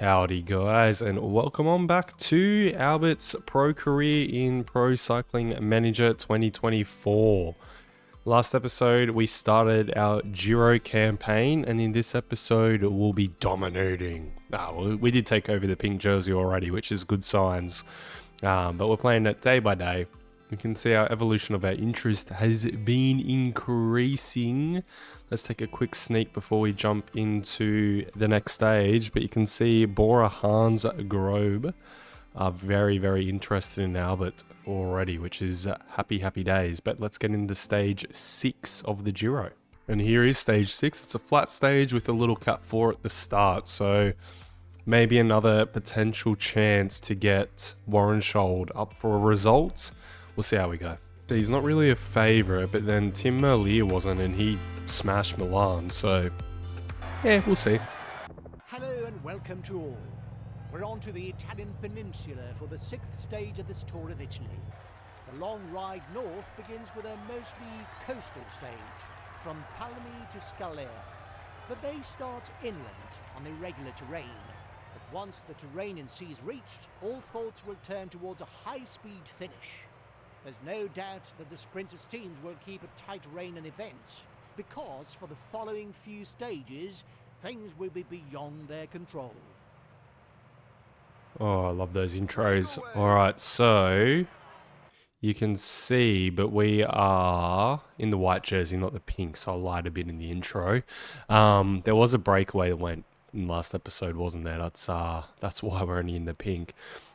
Howdy guys, and welcome on back to Albert's pro career in Pro Cycling Manager 2024. Last episode we started our Giro campaign, and in this episode we'll be dominating. We did take over the pink jersey already, which is good signs, but we're playing it day by day. You can see our evolution of our interest has been increasing. Let's take a quick sneak before we jump into the next stage. But you can see Bora Hans Grobe are very, very interested in Albert already, which is happy days. But let's get into stage 6 of the Giro. And here is stage 6. It's a flat stage with a little cut 4 at the start. So maybe another potential chance to get Warren Schold up for a result. We'll see how we go. So he's not really a favourite, but then Tim Merlier wasn't, and he smashed Milan, so yeah, we'll see. Hello and welcome to all. We're on to the Italian peninsula for the 6th stage of this Tour of Italy. The long ride north begins with a mostly coastal stage, from Palmi to Scalea. The day starts inland on irregular terrain, but once the terrain and sea is reached, all thoughts will turn towards a high-speed finish. There's no doubt that the sprinters' teams will keep a tight rein on events, because for the following few stages, things will be beyond their control. Oh, I love those intros. Alright, so you can see, but we are in the white jersey, not the pink, so I lied a bit in the intro. There was a breakaway that went in the last episode, wasn't there? That's why we're only in the pink.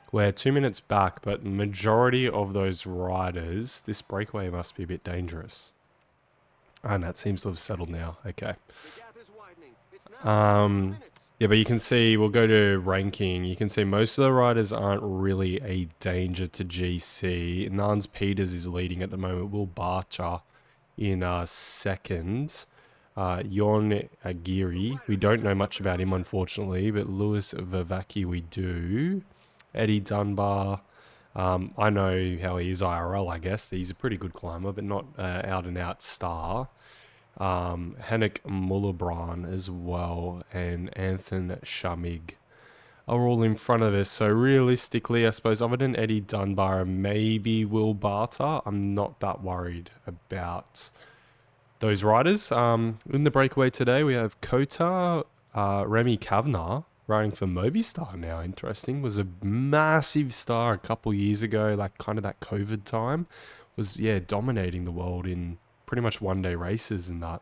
We're 2 minutes back, but majority of those riders, this breakaway must be a bit dangerous. And that seems to have settled now. Okay. Yeah, but you can see, we'll go to ranking. You can see most of the riders aren't really a danger to GC. Nans Peters is leading at the moment. Will Barcher in second. Jon Aguirre, we don't know much about him, unfortunately, but Lewis Vivacki we do. Eddie Dunbar, I know how he is IRL, I guess. He's a pretty good climber, but not out-and-out star. Henrik Mullebrand as well, and Anthony Shamig are all in front of us. So realistically, I suppose, other than Eddie Dunbar and maybe Will Barter, I'm not that worried about those riders. In the breakaway today, we have Kota, Remy Kavanagh, riding for Movistar now. Interesting. Was a massive star a couple years ago, like kind of that COVID time. Was, yeah, dominating the world in pretty much one-day races and that.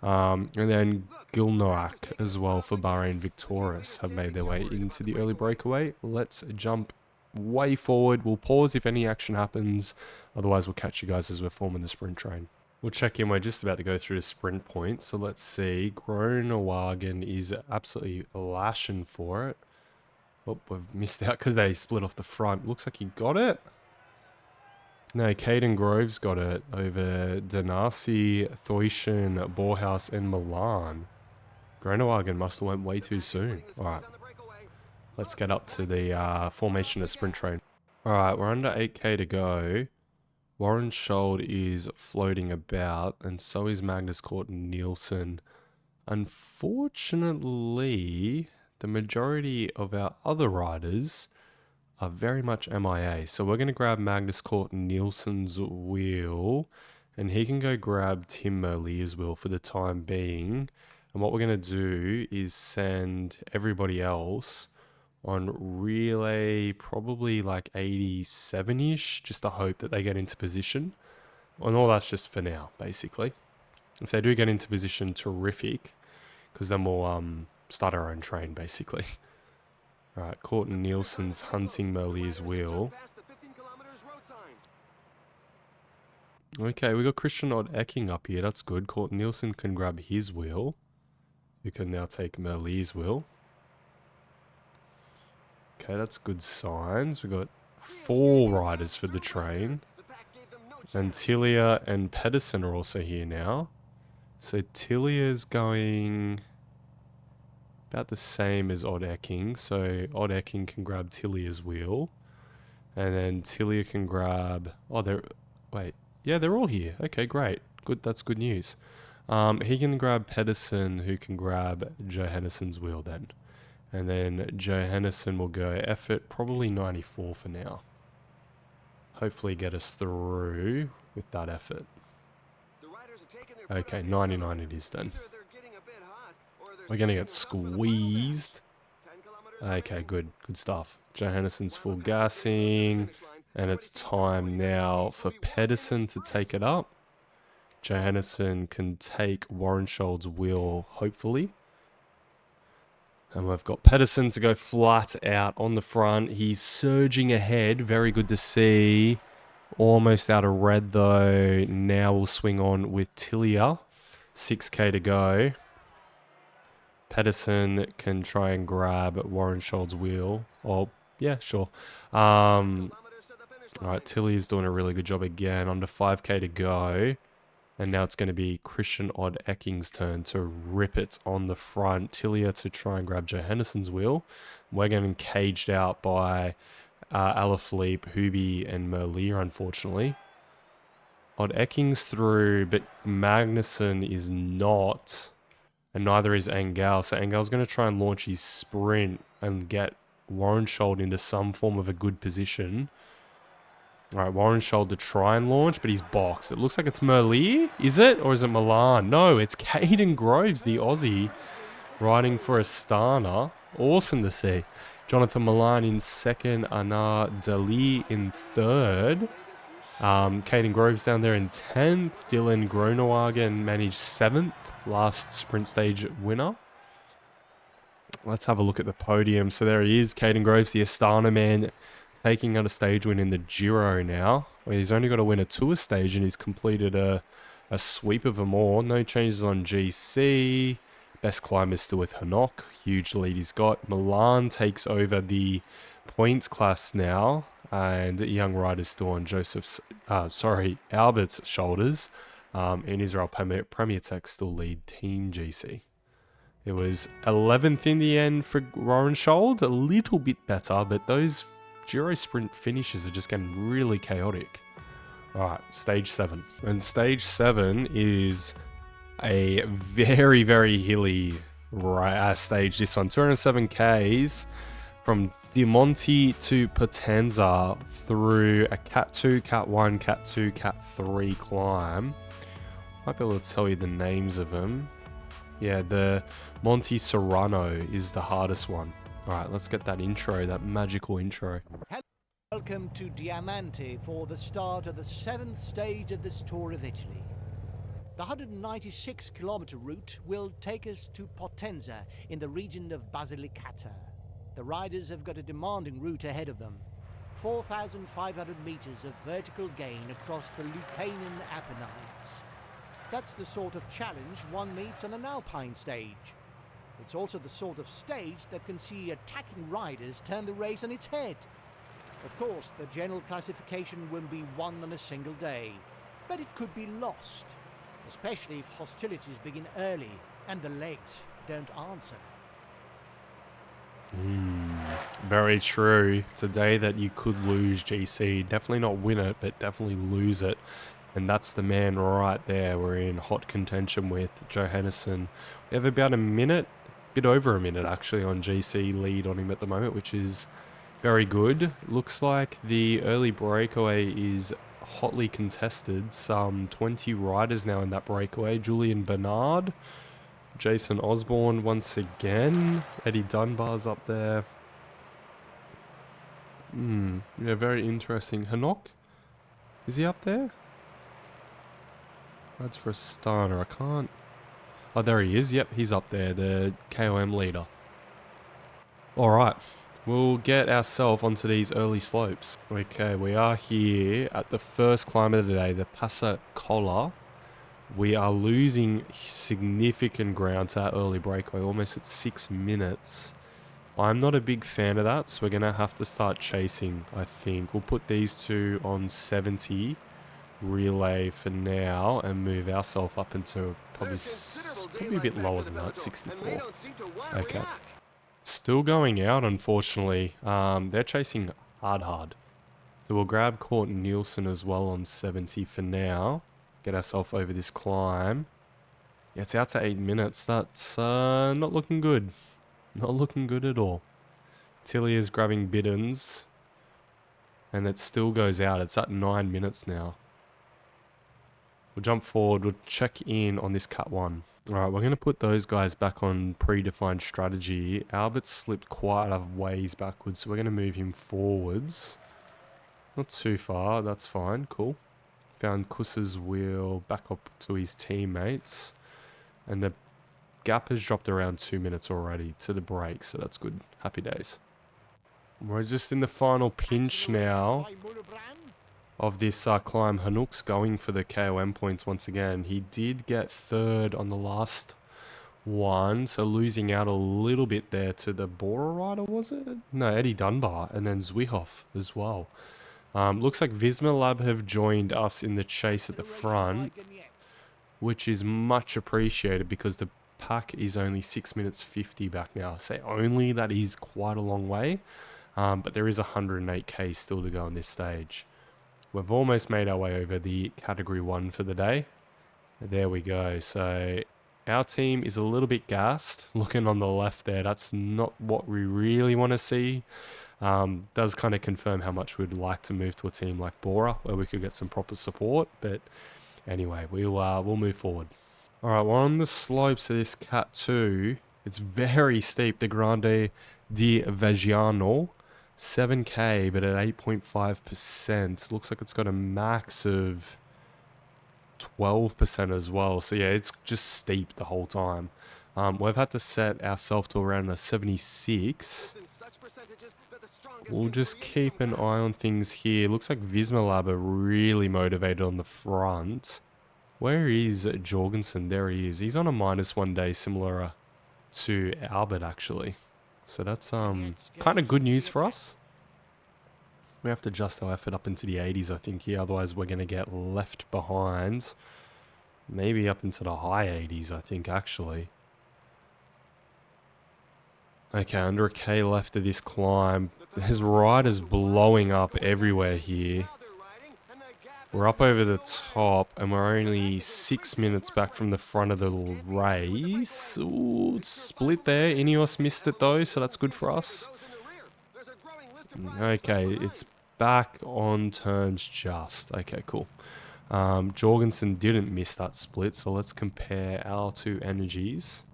And then Gilnoak as well for Bahrain Victorious have made their way into the early breakaway. Let's jump way forward. We'll pause if any action happens. Otherwise, we'll catch you guys as we're forming the sprint train. We'll check in. We're just about to go through the sprint point. So let's see. Groenewegen is absolutely lashing for it. Oh, we've missed out because they split off the front. Looks like he got it. No, Caden Groves got it over Danasi, Thuyschen, Borhaus, and Milan. Groenewegen must have went way too soon. Alright. Let's get up to the formation of sprint train. Alright, we're under 8k to go. Warren Schold is floating about, and so is Magnus Cort Nielsen. Unfortunately, the majority of our other riders are very much MIA. So we're going to grab Magnus Cort Nielsen's wheel, and he can go grab Tim Merlier's wheel for the time being. And what we're going to do is send everybody else on relay, probably like 87-ish, just to hope that they get into position. And all that's just for now, basically. If they do get into position, terrific, because then we'll start our own train, basically. Alright, Courtney Nielsen's hunting Merlier's wheel. Okay, we got Christian Odd-Ecking up here, that's good. Courtney Nielsen can grab his wheel. You can now take Merlier's wheel. Okay, that's good signs. We've got 4 riders for the train. And Tilia and Pedersen are also here now. So Tilia's going about the same as Odd-Ecking. So Odd-Ecking can grab Tilia's wheel. And then Tilia can grab... Oh, wait. Yeah, they're all here. Okay, great. Good. That's good news. He can grab Pedersen, who can grab Johannessen's wheel then. And then Johannesson will go effort, probably 94 for now. Hopefully get us through with that effort. Okay, 99 it is then. We're going to get squeezed. Okay, good. Good stuff. Johannesson's full gassing. And it's time now for Pedersen to take it up. Johannesson can take Warrenshold's wheel, hopefully. And we've got Pedersen to go flat out on the front. He's surging ahead. Very good to see. Almost out of red, though. Now we'll swing on with Tilia. 6k to go. Pedersen can try and grab Warrenshold's wheel. Oh, yeah, sure. Alright, Tilly's doing a really good job again. Under 5k to go. And now it's going to be Christian Odd Ecking's turn to rip it on the front. Tilia to try and grab Johannesson's wheel. We're getting caged out by Alaphilippe, Hubie, and Merlier, unfortunately. Odd Ecking's through, but Magnussen is not. And neither is Engel. So Engel's going to try and launch his sprint and get Warrenshold into some form of a good position. Alright, Warrenshold to try and launch, but he's boxed. It looks like it's Merlier. Is it? Or is it Milan? No, it's Caden Groves, the Aussie, riding for Astana. Awesome to see. Jonathan Milan in second. Anar Dali in third. Caden Groves down there in 10th. Dylan Groenewegen managed 7th. Last sprint stage winner. Let's have a look at the podium. So there he is, Caden Groves, the Astana man, taking out a stage win in the Giro now. Where he's only got to win a tour stage and he's completed a sweep of them all. No changes on GC. Best climb is still with Hanok. Huge lead he's got. Milan takes over the points class now. And young rider's still on Albert's shoulders. In Israel Premier Tech still lead Team GC. It was 11th in the end for Warrenshold. A little bit better, but those Giro sprint finishes are just getting really chaotic. Alright, stage 7. And stage 7 is a very, very hilly stage. This one, 207 Ks from Diamonte to Potenza through a Cat 2, Cat 1, Cat 2, Cat 3 climb. Might be able to tell you the names of them. Yeah, the Monte Serrano is the hardest one. Alright, let's get that intro, that magical intro. Welcome to Diamante for the start of the 7th stage of this Tour of Italy. The 196-kilometer route will take us to Potenza in the region of Basilicata. The riders have got a demanding route ahead of them. 4,500 meters of vertical gain across the Lucanian Apennines. That's the sort of challenge one meets on an alpine stage. It's also the sort of stage that can see attacking riders turn the race on its head. Of course, the general classification will be won on a single day, but it could be lost, especially if hostilities begin early and the legs don't answer. Very true. It's a day that you could lose GC. Definitely not win it, but definitely lose it. And that's the man right there. We're in hot contention with Johannesson. We have about a minute, bit over a minute actually, on GC lead on him at the moment, which is very good. Looks like the early breakaway is hotly contested. Some 20 riders now in that breakaway. Julian Bernard, Jason Osborne once again. Eddie Dunbar's up there. Yeah, very interesting. Hanok? Is he up there? That's for Astana. I can't... Oh, there he is. Yep, he's up there. The KOM leader. Alright. We'll get ourselves onto these early slopes. Okay, we are here at the first climb of the day, the Passa Colla. We are losing significant ground to that early breakaway, almost at 6 minutes. I'm not a big fan of that, so we're going to have to start chasing, I think. We'll put these two on 70 relay for now and move ourselves up into probably a bit lower than that, 64. Okay. Still going out, unfortunately. They're chasing hard. So we'll grab Courtney Nielsen as well on 70 for now. Get ourselves over this climb. Yeah, it's out to 8 minutes. That's not looking good. Not looking good at all. Tilly is grabbing Biddens. And it still goes out. It's at 9 minutes now. We'll jump forward. We'll check in on this cut one. Alright, we're going to put those guys back on predefined strategy. Albert's slipped quite a ways backwards, so we're going to move him forwards. Not too far, that's fine, cool. Found Kuss's wheel back up to his teammates. And the gap has dropped around 2 minutes already to the break, so that's good. Happy days. We're just in the final pinch now of this climb. Hanukk's going for the KOM points once again. He did get third on the last one, so losing out a little bit there to the Bora rider, was it? No, Eddie Dunbar, and then Zwihoff as well. Looks like Visma Lab have joined us in the chase at the front, which is much appreciated because the pack is only 6 minutes 50 back now. I say only, that is quite a long way, but there is 108k still to go on this stage. We've almost made our way over the category 1 for the day. There we go. So our team is a little bit gassed. Looking on the left there, that's not what we really want to see. Does kind of confirm how much we'd like to move to a team like Bora, where we could get some proper support. But anyway, we'll move forward. All right, we're on the slopes of this Cat 2. It's very steep, the Grande di Veggiano. 7k, but at 8.5%. Looks like it's got a max of 12% as well. So yeah, it's just steep the whole time. We've had to set ourselves to around a 76. We'll just keep an eye on things here. Looks like Visma Lab are really motivated on the front. Where is Jorgensen? There he is. He's on a -1 day, similar to Albert actually. So that's kind of good news for us. We have to adjust our effort up into the 80s, I think, here. Otherwise, we're going to get left behind. Maybe up into the high 80s, I think, actually. Okay, under a K left of this climb. His rider's blowing up everywhere here. We're up over the top, and we're only 6 minutes back from the front of the race. Ooh, it's split there. Ineos missed it, though, so that's good for us. Okay, it's back on terms just. Okay, cool. Jorgensen didn't miss that split, so let's compare our two energies.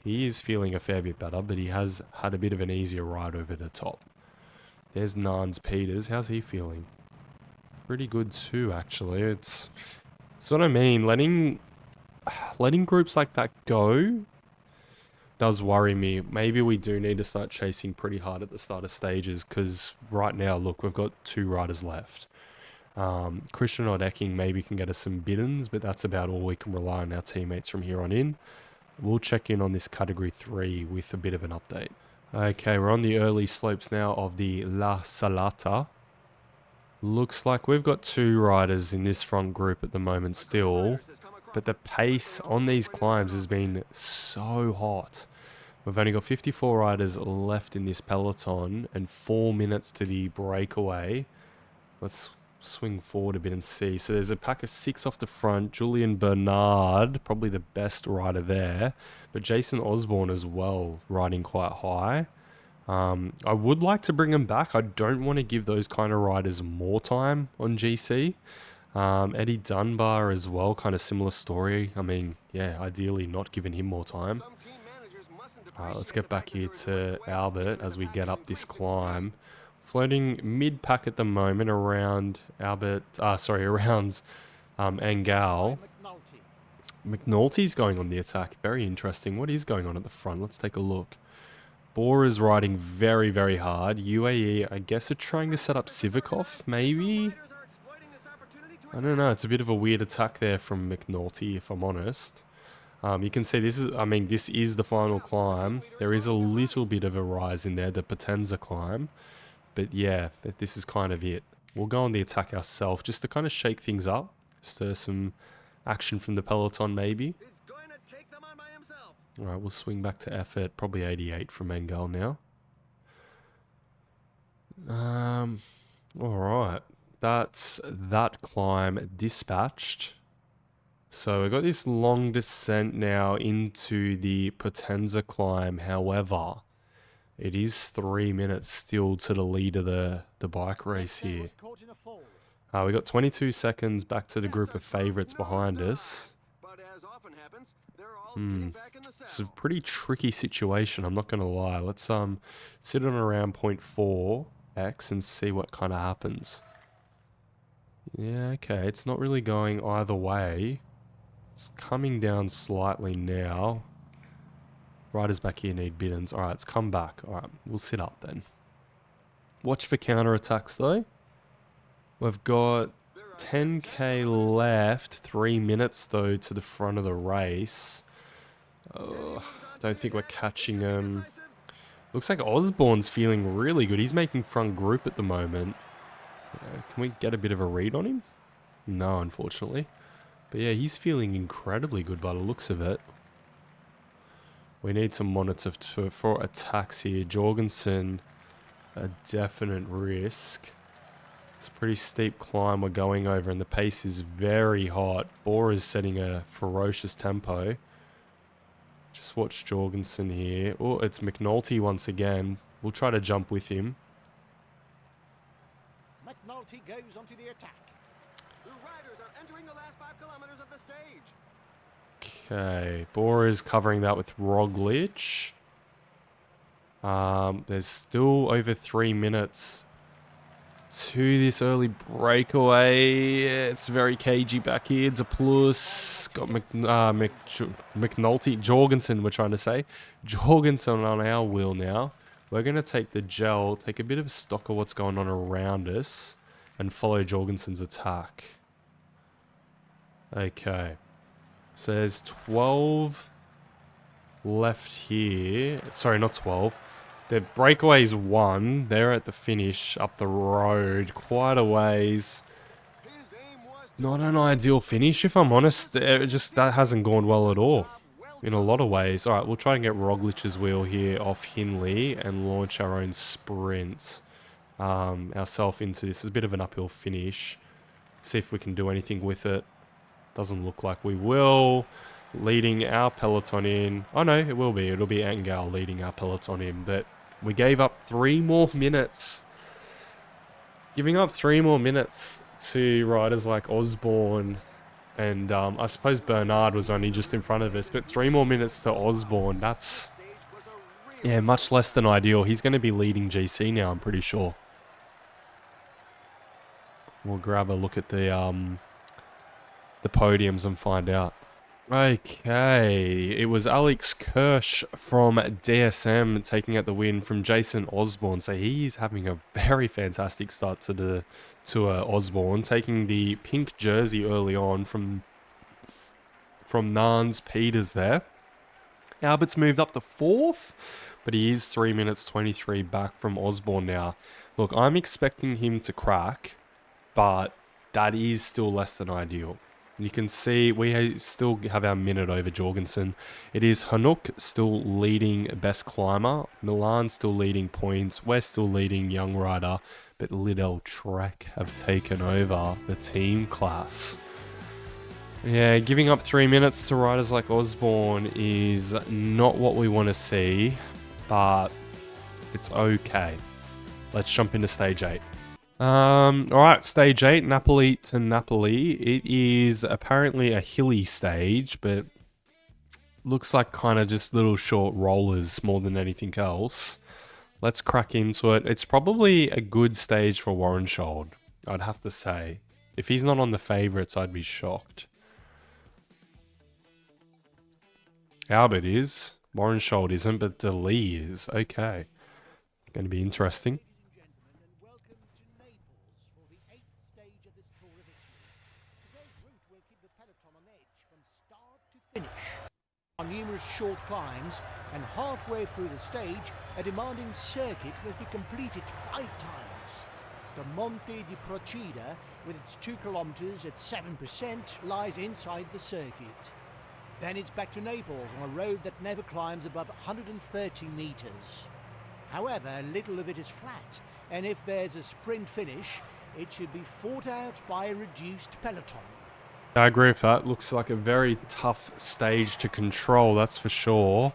He is feeling a fair bit better, but he has had a bit of an easier ride over the top. There's Nans Peters. How's he feeling? Pretty good too, actually. It's what I mean. Letting groups like that go does worry me. Maybe we do need to start chasing pretty hard at the start of stages, because right now, look, we've got 2 riders left. Christian Odecking maybe can get us some biddens, but that's about all we can rely on our teammates from here on in. We'll check in on this category 3 with a bit of an update. Okay, we're on the early slopes now of the La Salata. Looks like we've got 2 riders in this front group at the moment still, but the pace on these climbs has been so hot. We've only got 54 riders left in this peloton and 4 minutes to the breakaway. Let's swing forward a bit and see. So there's a pack of 6 off the front. Julian Bernard, probably the best rider there, but Jason Osborne as well, riding quite high. I would like to bring him back. I don't want to give those kind of riders more time on GC. Eddie Dunbar as well, kind of similar story. I mean, yeah, ideally not giving him more time. Let's get back here to Albert as we get up this climb. Floating mid-pack at the moment around Engel. McNulty's going on the attack. Very interesting. What is going on at the front? Let's take a look. Bora's riding very, very hard. UAE, I guess, are trying to set up Sivakov, maybe? I don't know. It's a bit of a weird attack there from McNulty, if I'm honest. You can see this is the final climb. There is a little bit of a rise in there, the Potenza climb. But yeah, this is kind of it. We'll go on the attack ourselves just to kind of shake things up. Stir some action from the peloton, maybe. Alright, we'll swing back to effort. Probably 88 from Engel now. Alright. That's that climb dispatched. So we've got this long descent now into the Potenza climb. However, It is 3 minutes still to the lead of the bike race here. We got 22 seconds back to the group of favourites behind us. It's a pretty tricky situation, I'm not going to lie. Let's sit on around 0.4x and see what kind of happens. Yeah, okay, it's not really going either way. It's coming down slightly now. Riders back here need biddens. Alright, it's come back. Alright, we'll sit up then. Watch for counter-attacks though. We've got 10k left. 3 minutes though to the front of the race. Don't think we're catching him. Looks like Osborne's feeling really good. He's making front group at the moment. Can we get a bit of a read on him? No, unfortunately. But yeah, he's feeling incredibly good by the looks of it. We need to monitor for attacks here. Jorgensen, a definite risk. It's a pretty steep climb we're going over and the pace is very hot. Bora is setting a ferocious tempo. Just watch Jorgensen here. Oh, it's McNulty once again. We'll try to jump with him. McNulty goes onto the attack. The riders are entering the last 5 kilometers of the stage. Okay, Bora is covering that with Roglic. There's still over 3 minutes to this early breakaway. It's very cagey back here. De Plus got McNulty, Jorgensen we're trying to say. Jorgensen on our wheel now. We're going to take the gel, take a bit of a stock of what's going on around us, and follow Jorgensen's attack. Okay. So there's 12 left here. Sorry, not 12. The breakaway's 1. They're at the finish up the road. Quite a ways. Not an ideal finish, if I'm honest. That hasn't gone well at all. In a lot of ways. Alright, we'll try and get Roglic's wheel here off Hilly and launch our own sprint ourselves into this. It's a bit of an uphill finish. See if we can do anything with it. Doesn't look like we will. Leading our peloton in. Oh no, it will be. It'll be Engel leading our peloton in. But we gave up 3 more minutes. Giving up 3 more minutes to riders like Osborne. And I suppose Bernard was only just in front of us. But 3 more minutes to Osborne. That's, yeah, much less than ideal. He's going to be leading GC now, I'm pretty sure. We'll grab a look at the podiums and find out. Okay, it was Alex Kirsch from DSM taking out the win from Jason Osborne. So he's having a very fantastic start to the tour. Osborne taking the pink jersey early on from Nans Peters there. Albert's moved up to 4th, but he is 3 minutes 23 back from Osborne now. Look, I'm expecting him to crack, but that is still less than ideal. You can see we still have our minute over Jorgensen. It is Hanuk still leading best climber. Milan still leading points. We're still leading young rider. But Liddell Trek have taken over the team class. Yeah, giving up 3 minutes to riders like Osborne is not what we want to see. But it's okay. Let's jump into stage 8. Alright, stage 8, Napoli to Napoli. It is apparently a hilly stage, but looks like kind of just little short rollers more than anything else. Let's crack into it. It's probably a good stage for Warrenshold, I'd have to say. If he's not on the favourites, I'd be shocked. Albert is. Warrenshold isn't, but DeLee is. Okay. Going to be interesting. Numerous short climbs, and halfway through the stage, a demanding circuit must be completed 5 times. The Monte di Procida, with its 2 kilometers at 7%, lies inside the circuit. Then it's back to Naples on a road that never climbs above 130 meters. However, little of it is flat, and if there's a sprint finish, it should be fought out by a reduced peloton. I agree with that. Looks like a very tough stage to control, that's for sure.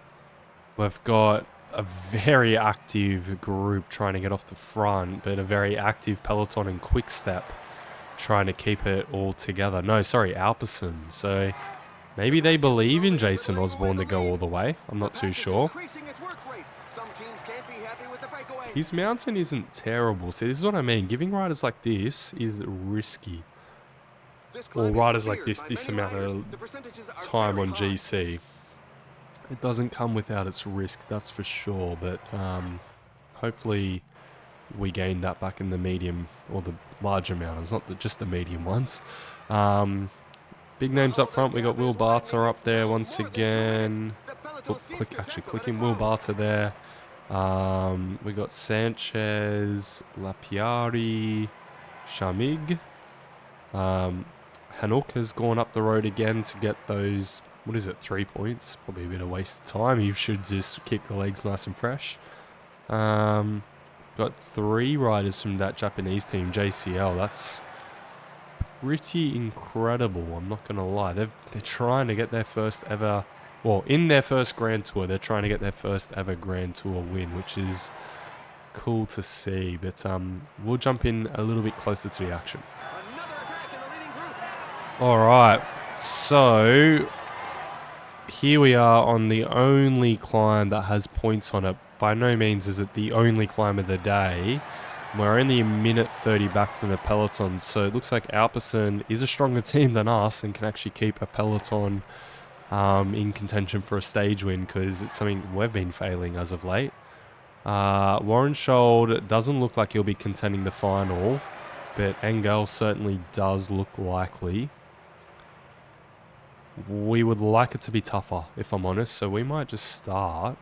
We've got a very active group trying to get off the front, but a very active peloton and quick step trying to keep it all together. No, sorry, Alpecin. So maybe they believe in Jason Osborne to go all the way. I'm not too sure. His mountain isn't terrible. See, this is what I mean. Giving riders like this is risky. Or riders like this amount of time on GC. It doesn't come without its risk, that's for sure. But hopefully we gain that back in the medium or the larger mountains, not just the medium ones. Big names up front. We got Will Barter up there once again. Oh, clicking Will Barter there. We got Sanchez, Lapiari, Shamig. Hanouk has gone up the road again to get those, 3 points? Probably a bit of waste of time. You should just keep the legs nice and fresh. Got 3 riders from that Japanese team, JCL. That's pretty incredible, I'm not going to lie. They're trying to get their first ever, in their first Grand Tour, they're trying to get their first ever Grand Tour win, which is cool to see. But we'll jump in a little bit closer to the action. Alright, so here we are on the only climb that has points on it. By no means is it the only climb of the day. We're only a minute 30 back from the peloton, so it looks like Alpecin is a stronger team than us and can actually keep a peloton in contention for a stage win, because it's something we've been failing as of late. Warren Schold doesn't look like he'll be contending the final, but Engel certainly does look likely. We would like it to be tougher, if I'm honest, so we might just start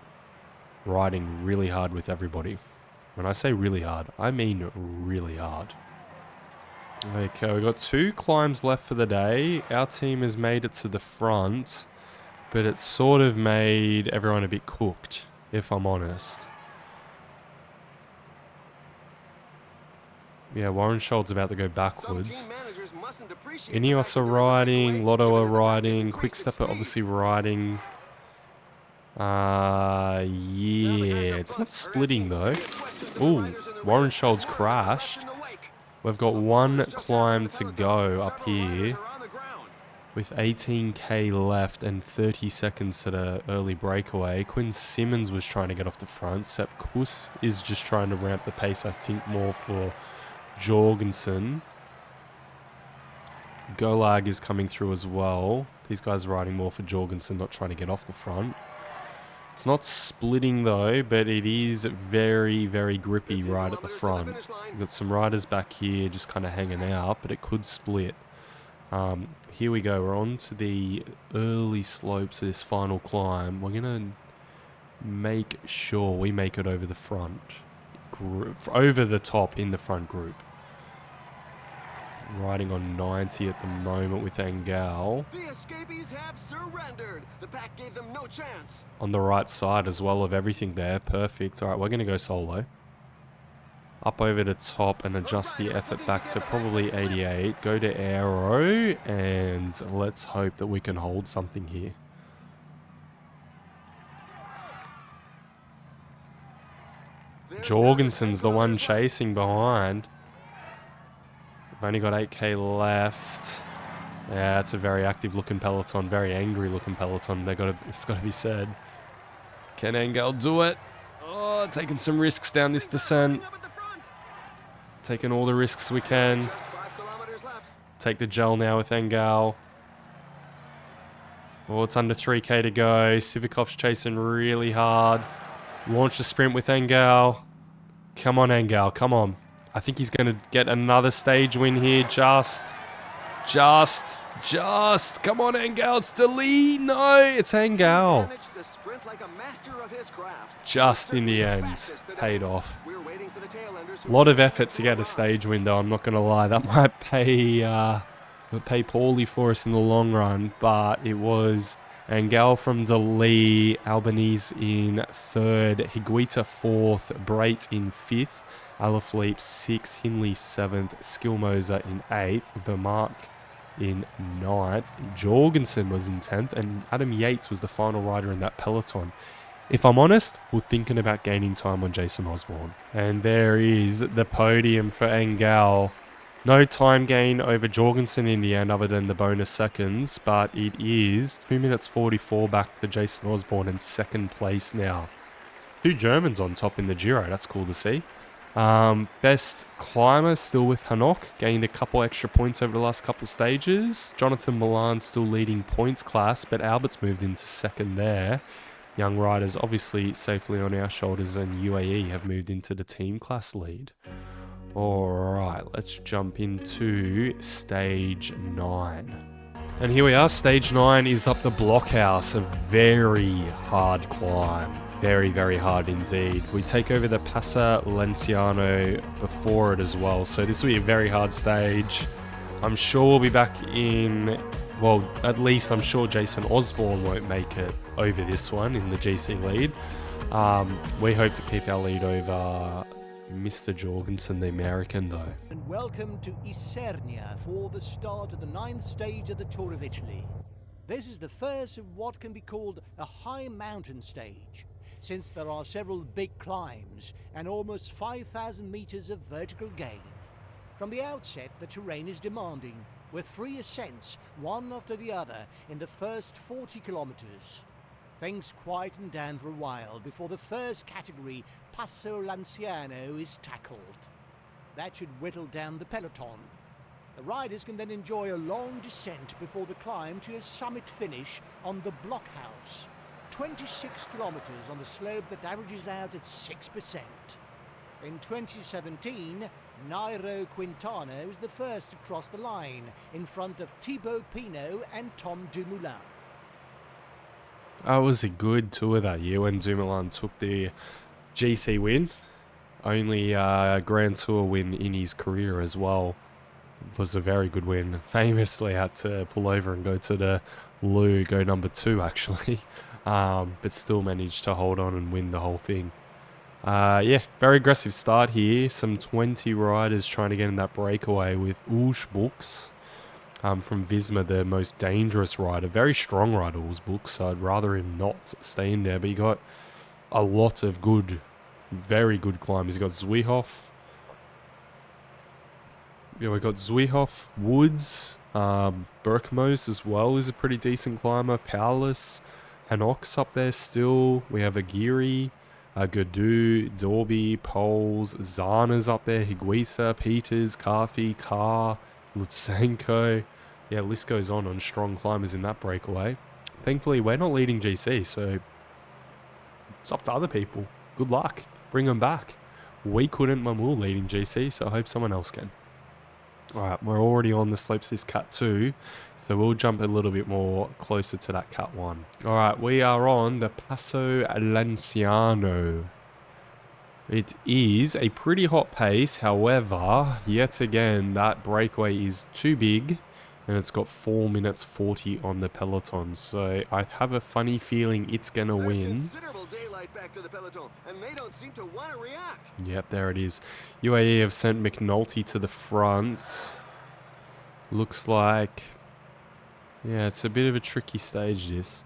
riding really hard with everybody. When I say really hard, I mean really hard. Okay, we've got 2 climbs left for the day. Our team has made it to the front, but it's sort of made everyone a bit cooked, if I'm honest. Yeah, Warren Schold's about to go backwards. Ineos are riding, Lotto are riding, Quickstep are obviously riding. Yeah, it's not splitting though. Ooh, Warren Schold's crashed. We've got 1 climb to go up here with 18k left and 30 seconds to the early breakaway. Quinn Simmons was trying to get off the front. Sepp Kuss is just trying to ramp the pace, I think, more for Jorgensen. Golag is coming through as well. These guys are riding more for Jorgensen, not trying to get off the front. It's not splitting though, but it is very, very grippy right at the front. We've got some riders back here just kind of hanging out, but it could split. Here we go. We're on to the early slopes of this final climb. We're going to make sure we make it over the front group, over the top in the front group. Riding on 90 at the moment with Engel. The escapees have surrendered. The pack gave them no chance. On the right side as well of everything there. Perfect. All right, we're going to go solo. Up over the top and adjust the effort back to probably 88. Go to aero and let's hope that we can hold something here. Jorgensen's the one chasing behind. We've only got 8k left. Yeah, it's a very active looking peloton, very angry looking peloton. It's got to be said. Can Engel do it? Oh, taking some risks down this descent. Taking all the risks we can. Take the gel now with Engel. Oh, it's under 3k to go. Sivakov's chasing really hard. Launch the sprint with Engel. Come on, Engel. Come on. I think he's going to get another stage win here. Just. Come on, Engel. It's Dali. No, it's Engel. Just in the end. Paid off. A lot of effort to get a stage win, though. I'm not going to lie. That might pay poorly for us in the long run. But it was Engel from Dali. Albanese in 3rd. Higuita 4th. Brait in 5th. Alaphilippe 6th, Hinley 7th, Skilmoser in 8th, Vermark in 9th, Jorgensen was in 10th, and Adam Yates was the final rider in that peloton. If I'm honest, we're thinking about gaining time on Jason Osborne. And there is the podium for Engel. No time gain over Jorgensen in the end other than the bonus seconds, but it is 2 minutes 44 back to Jason Osborne in second place now. Two Germans on top in the Giro, that's cool to see. Best climber still with Hanok, gained a couple extra points over the last couple stages. Jonathan Milan still leading points class, but Albert's moved into second there. Young riders obviously safely on our shoulders, and UAE have moved into the team class lead. Alright, let's jump into stage 9. And here we are, stage 9 is up the blockhouse, a very hard climb. Very, very hard indeed. We take over the Passo Lenciano before it as well, so this will be a very hard stage. I'm sure we'll be back in, well, at least I'm sure Jason Osborne won't make it over this one in the GC lead. We hope to keep our lead over Mr. Jorgensen, the American, though. And welcome to Isernia for the start of the 9th stage of the Tour of Italy. This is the first of what can be called a high mountain stage, since there are several big climbs and almost 5,000 meters of vertical gain. From the outset, the terrain is demanding, with 3 ascents, one after the other, in the first 40 kilometers. Things quieten down for a while before the first category, Passo Lanciano, is tackled. That should whittle down the peloton. The riders can then enjoy a long descent before the climb to a summit finish on the blockhouse. 26 kilometers on the slope that averages out at 6%. In 2017, Nairo Quintana was the first to cross the line in front of Thibaut Pinot and Tom Dumoulin. It was a good tour that year when Dumoulin took the GC win. Only Grand Tour win in his career as well. It was a very good win. Famously had to pull over and go to the loo, go number 2 actually. But still managed to hold on and win the whole thing. Yeah, very aggressive start here. Some 20 riders trying to get in that breakaway with Ulsbooks. From Visma, the most dangerous rider. Very strong rider, Ulsbooks, so I'd rather him not stay in there. But he got a lot of good, very good climbers. He got Zwihoff. Yeah, we got Zwihoff, Woods, Berkmos as well is a pretty decent climber. Powless, Hanok's up there still. We have Aguirre, Gadu, Dorby, Poles, Zana's up there. Higuita, Peters, Carthy, Carr, Lutsenko. Yeah, list goes on strong climbers in that breakaway. Thankfully, we're not leading GC, so it's up to other people. Good luck. Bring them back. We couldn't when we were leading GC, so I hope someone else can. Alright, we're already on the slopes this cut 2, so we'll jump a little bit more closer to that cut 1. Alright, we are on the Passo Lanciano. It is a pretty hot pace, however, yet again, that breakaway is too big, and it's got 4 minutes 40 on the peloton, so I have a funny feeling it's going to win. Considerable daylight back to the peloton, and they don't seem to want to react. Yep, there it is. UAE have sent McNulty to the front. Looks like, yeah, it's a bit of a tricky stage, this.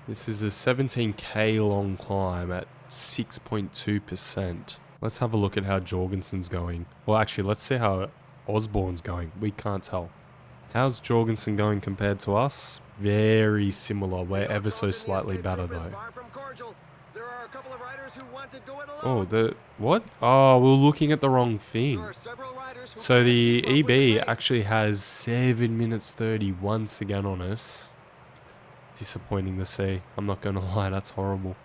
This is a 17k long climb at 6.2%. Let's have a look at how Jorgensen's going. Well, actually, let's see how Osborne's going. We can't tell. How's Jorgensen going compared to us? Very similar. We're ever so slightly better, though. Oh, what? Oh, we're looking at the wrong thing. So the EB actually has 7 minutes 30 once again on us. Disappointing to see. I'm not going to lie, that's horrible.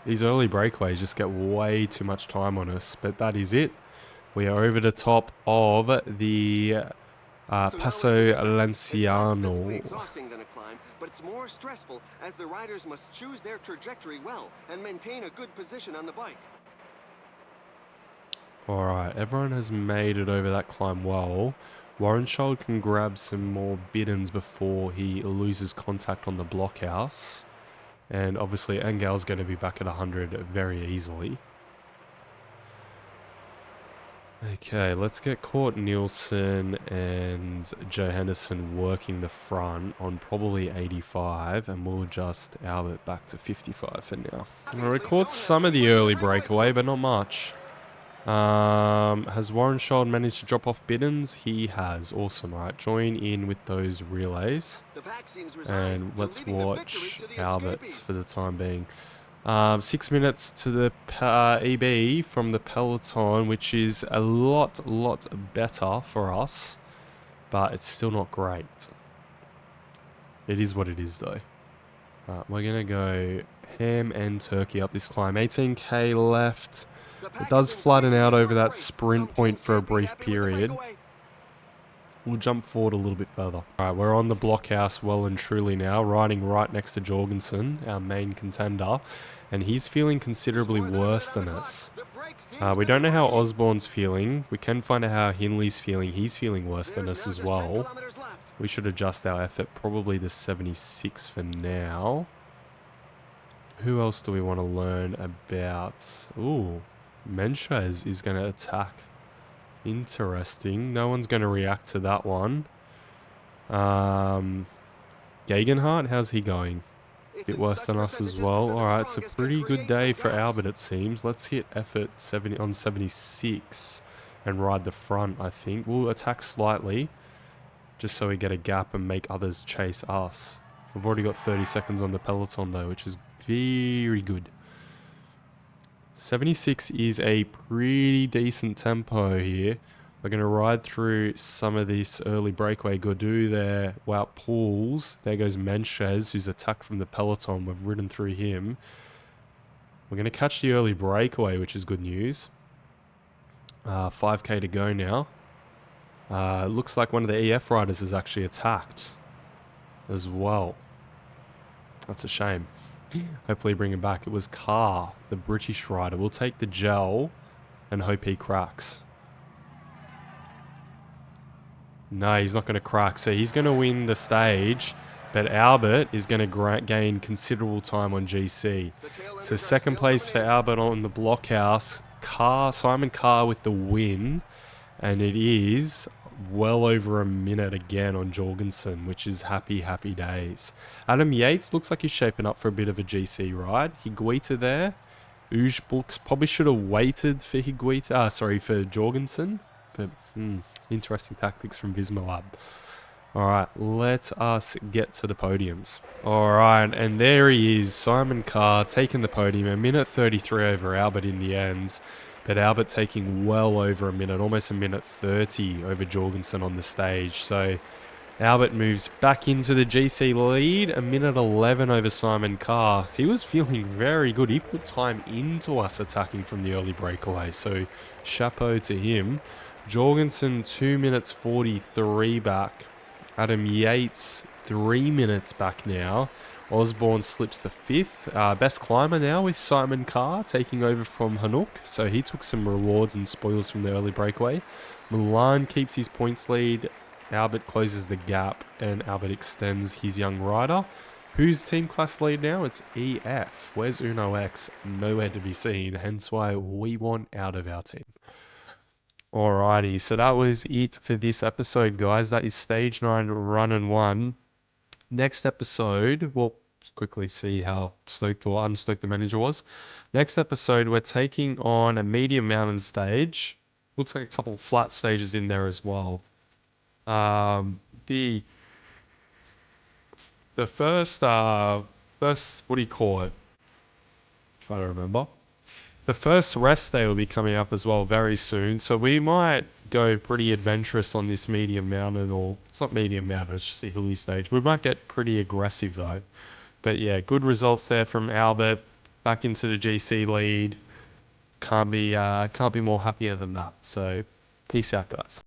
These early breakaways just get way too much time on us, but that is it. We are over the top of the Passo Lanciano. Exhausting than a climb, but it's more stressful as the riders must choose their trajectory well and maintain a good position on the bike. Alright, everyone has made it over that climb well. Warrenschild can grab some more biddens before he loses contact on the blockhouse. And obviously Engel's going to be back at 100 very easily. Okay, let's get Court Nielsen and Joe Henderson working the front on probably 85, and we'll adjust Albert back to 55 for now. We'll record some of the early breakaway, but not much. Has Warren Schild managed to drop off Biddens? He has. Awesome. All right, join in with those relays. And let's watch Albert for the time being. 6 minutes to the EB from the peloton, which is a lot better for us, but it's still not great. It is what it is, though. We're going to go ham and turkey up this climb. 18k left. It does flatten out over that sprint point for a brief period. We'll jump forward a little bit further. Alright, we're on the blockhouse well and truly now, riding right next to Jorgensen, our main contender, and he's feeling considerably worse than us. We don't know how Osborne's feeling. We can find out how Hilly's feeling. He's feeling worse than us as well. We should adjust our effort probably to 76 for now. Who else do we want to learn about? Ooh, Menches is going to attack. Interesting. No one's going to react to that one. Gegenhardt, how's he going? A bit worse than us as well. Alright, it's a pretty good day for Albert, it seems. Let's hit effort 70 on 76 and ride the front, I think. We'll attack slightly, just so we get a gap and make others chase us. We've already got 30 seconds on the peloton, though, which is very good. 76 is a pretty decent tempo here. We're going to ride through some of this early breakaway. Gaudu there, Wout Pools. There goes Menches, who's attacked from the peloton. We've ridden through him. We're going to catch the early breakaway, which is good news. 5k to go now. Looks like one of the EF riders is actually attacked as well. That's a shame. Hopefully bring him back. It was Carr, the British rider. We'll take the gel and hope he cracks. No, he's not going to crack. So he's going to win the stage, but Albert is going to gain considerable time on GC. So second place for Albert on the blockhouse. Simon Carr with the win, and it is well over a minute again on Jorgensen, which is happy days. Adam Yates looks like he's shaping up for a bit of a GC ride. Higuita there. Uge Books probably should have waited for for Jorgensen, but interesting tactics from Vismalab. Alright, let us get to the podiums. Alright, and there he is, Simon Carr taking the podium, a minute 33 over Albert in the end. But Albert taking well over a minute, almost a minute 30 over Jorgensen on the stage. So Albert moves back into the GC lead, a minute 11 over Simon Carr. He was feeling very good. He put time into us attacking from the early breakaway. So chapeau to him. Jorgensen 2 minutes 43 back. Adam Yates 3 minutes back now. Osborne slips to 5th. Best climber now with Simon Carr taking over from Hanouk. So he took some rewards and spoils from the early breakaway. Milan keeps his points lead. Albert closes the gap and Albert extends his young rider. Who's team class lead now? It's EF. Where's Uno X? Nowhere to be seen. Hence why we want out of our team. Alrighty, so that was it for this episode, guys. That is stage 9 run and 1. Next episode, we'll quickly see how stoked or unstoked the manager was. Next episode, we're taking on a medium mountain stage. We'll take a couple of flat stages in there as well. The first, what do you call it? Trying to remember. The first rest day will be coming up as well very soon, so we might go pretty adventurous on this medium mountain, or it's not medium mountain, it's just a hilly stage. We might get pretty aggressive though. But yeah, good results there from Albert, back into the GC lead. Can't be more happier than that. So peace out, guys.